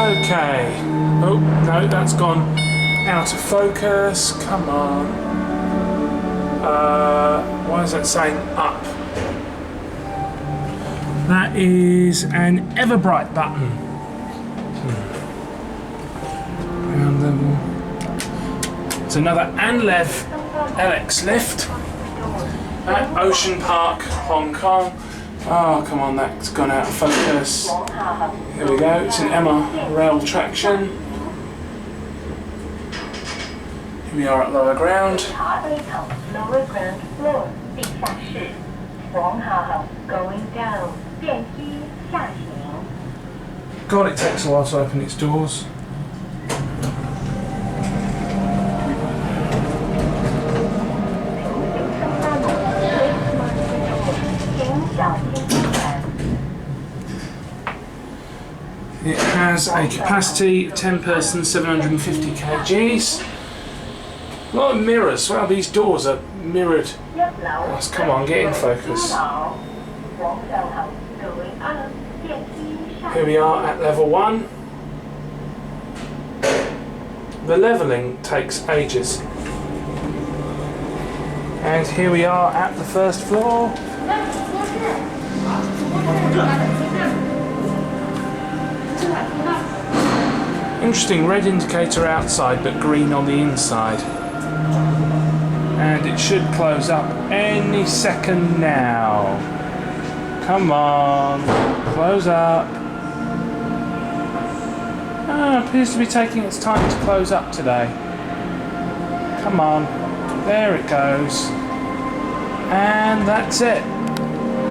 Okay. Oh, no, that's gone out of focus. Come on. Why is that saying up? That is an Everbright button. Ground level. It's another Anlev Elex lift at Ocean Park, Hong Kong. Oh, come on, that's gone out of focus. Here we go, it's an MRL traction. Here we are at lower ground. Lower ground floor, 地下室. Going down, 电梯下行. God, it takes a while to open its doors. It has a capacity of 10 persons, 750 kgs. A lot of mirrors. Wow, these doors are mirrored. Yes, come on, get in focus. Here we are at level 1. The levelling takes ages. And here we are at the first floor. Interesting, red indicator outside but green on the inside. And it should close up any second now. Come on, close up. Appears to be taking its time to close up today. Come on, there it goes. And that's it.